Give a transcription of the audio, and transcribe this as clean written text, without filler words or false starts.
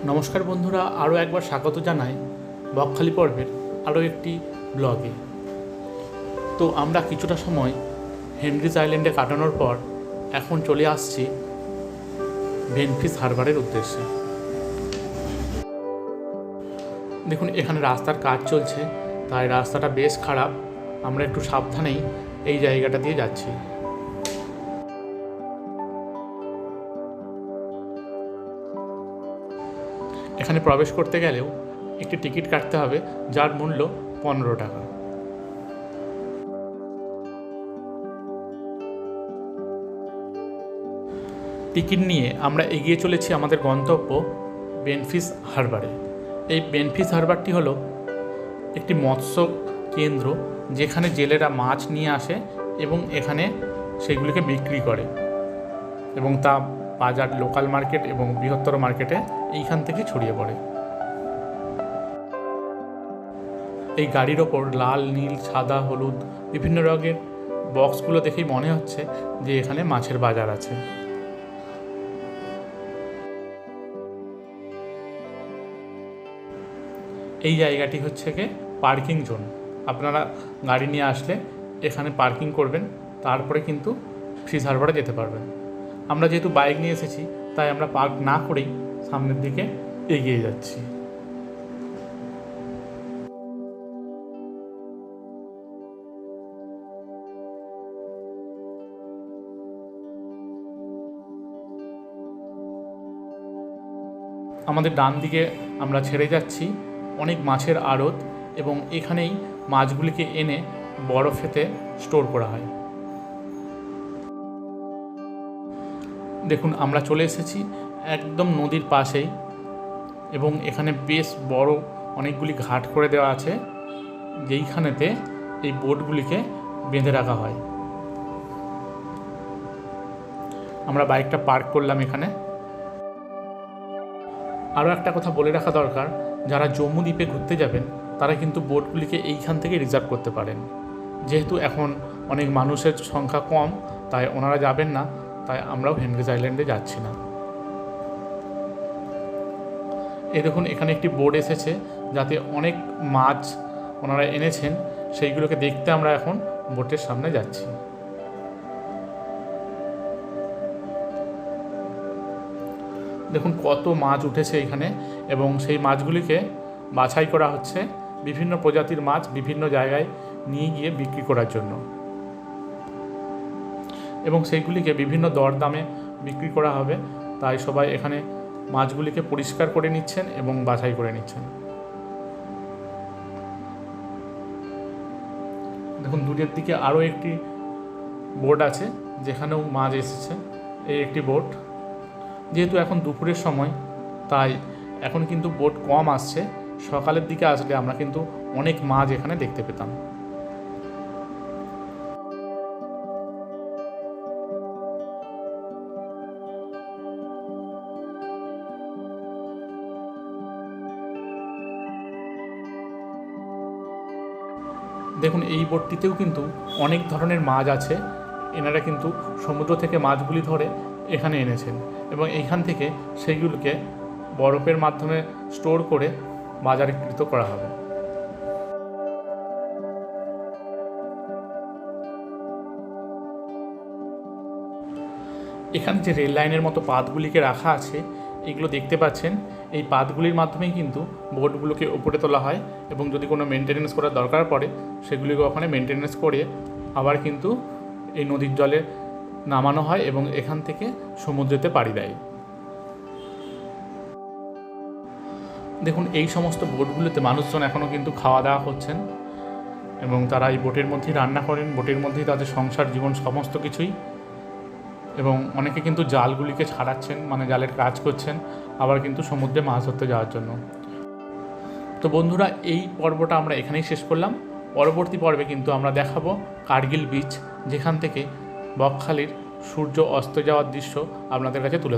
নমস্কার বন্ধুরা, আরও একবার স্বাগত জানাই বকখালি পর্বের আরও একটি ব্লগে। তো আমরা কিছুটা সময় হেনরিজ আইল্যান্ডে কাটানোর পর এখন চলে আসছি ভেনফিস হারবারের উদ্দেশ্যে। দেখুন, এখানে রাস্তার কাজ চলছে, তাই রাস্তাটা বেশ খারাপ। আমরা একটু সাবধানেই এই জায়গাটা দিয়ে যাচ্ছি। এখানে প্রবেশ করতে গেলেও একটি টিকিট কাটতে হবে, যার মূল্য 15 টাকা। টিকিট নিয়ে আমরা এগিয়ে চলেছি আমাদের গন্তব্য ভেনফিস হারবারে। এই ভেনফিস হারবারটি হলো একটি মৎস্য কেন্দ্র, যেখানে জেলেরা মাছ নিয়ে আসে এবং এখানে সেগুলিকে বিক্রি করে, এবং তা বাজার, লোকাল মার্কেট এবং বৃহত্তর মার্কেটে এইখান থেকে ছড়িয়ে পড়ে। এই গাড়ির ওপর লাল, নীল, সাদা, হলুদ বিভিন্ন রঙের বক্সগুলো দেখেই মনে হচ্ছে যে এখানে মাছের বাজার আছে। এই জায়গাটি হচ্ছে কি পার্কিং জোন। আপনারা গাড়ি নিয়ে আসলে এখানে পার্কিং করবেন, তারপরে কিন্তু ফিশ হারবারে যেতে পারবেন। আমরা যেহেতু বাইক নিয়ে এসেছি, তাই আমরা পার্ক না করেই সামনের দিকে এগিয়ে যাচ্ছি। আমাদের ডান দিকে আমরা ছেড়ে যাচ্ছি অনেক মাছের আড়ত, এবং এখানেই মাছগুলিকে এনে বরফেতে স্টোর করা হয়। দেখুন, আমরা চলে এসেছি একদম নদীর পাশেই, এবং এখানে বেশ বড় অনেকগুলি ঘাট করে দেওয়া আছে, যেইখানেতে এই বোটগুলিকে বেঁধে রাখা হয়। আমরা বাইকটা পার্ক করলাম এখানে। আরও একটা কথা বলে রাখা দরকার, যারা জম্মু দ্বীপে ঘুরতে যাবেন তারা কিন্তু বোটগুলিকে এইখান থেকে রিজার্ভ করতে পারেন। যেহেতু এখন অনেক মানুষের সংখ্যা কম, তাই ওনারা যাবেন না, তাই আমরাও হেনরিজ আইল্যান্ডে যাচ্ছি না। এই দেখুন, এখানে একটি বোট এসেছে, যাতে অনেক মাছ ওনারা এনেছেন, সেইগুলোকে দেখতে আমরা এখন বোটের সামনে যাচ্ছি। দেখুন কত মাছ উঠেছে এখানে, এবং সেই মাছগুলিকে বাছাই করা হচ্ছে। বিভিন্ন প্রজাতির মাছ বিভিন্ন জায়গায় নিয়ে গিয়ে বিক্রি করার জন্য, এবং সেইগুলিকে বিভিন্ন দরদামে বিক্রি করা হবে। তাই সবাই এখানে মাছগুলিকে পরিষ্কার করে নিচ্ছেন এবং বাছাই করে নিচ্ছেন। দেখুন, দূরের দিকে আরও একটি বোট আছে, যেখানেও মাছ এসেছে। এই একটি বোট, যেহেতু এখন দুপুরের সময়, তাই এখন কিন্তু বোট কম আসছে। সকালের দিকে আসলে আমরা কিন্তু অনেক মাছ এখানে দেখতে পেতাম। দেখুন, এই বোটটিতেও কিন্তু অনেক ধরনের মাছ আছে। এনারা কিন্তু সমুদ্র থেকে মাছগুলি ধরে এখানে এনেছেন, এবং এইখান থেকে সেইগুলোকে বরফের মাধ্যমে স্টোর করে বাজারকৃত করা হবে। এখানে যে রেল লাইনের মতো পাতগুলিকে রাখা আছে, এগুলো দেখতে পাচ্ছেন, এই পাতগুলির মাধ্যমেই কিন্তু বোটগুলোকে উপরে তোলা হয়, এবং যদি কোনো মেনটেনেন্স করার দরকার পড়ে, সেগুলিকে ওখানে মেনটেনেন্স করে আবার কিন্তু এই নদীর জলে নামানো হয় এবং এখান থেকে সমুদ্রেতে পাড়ি দেয়। দেখুন, এই সমস্ত বোটগুলোতে মানুষজন এখনও কিন্তু খাওয়া দাওয়া করছেন, এবং তারা এই বোটের মধ্যেই রান্না করেন, বোটের মধ্যেই তাদের সংসার জীবন সমস্ত কিছুই। এবং অনেকে কিন্তু জালগুলিকে ছাড়াচ্ছেন, মানে জালের কাজ করছেন, আবার কিন্তু সমুদ্রে মাছ ধরতে যাওয়ার জন্য। তো বন্ধুরা, এই পর্বটা আমরা এখানেই শেষ করলাম। পরবর্তী পর্বে কিন্তু আমরা দেখাবো কার্গিল বিচ, যেখান থেকে বকখালির সূর্য অস্ত যাওয়ার দৃশ্য আপনাদের কাছে তুলে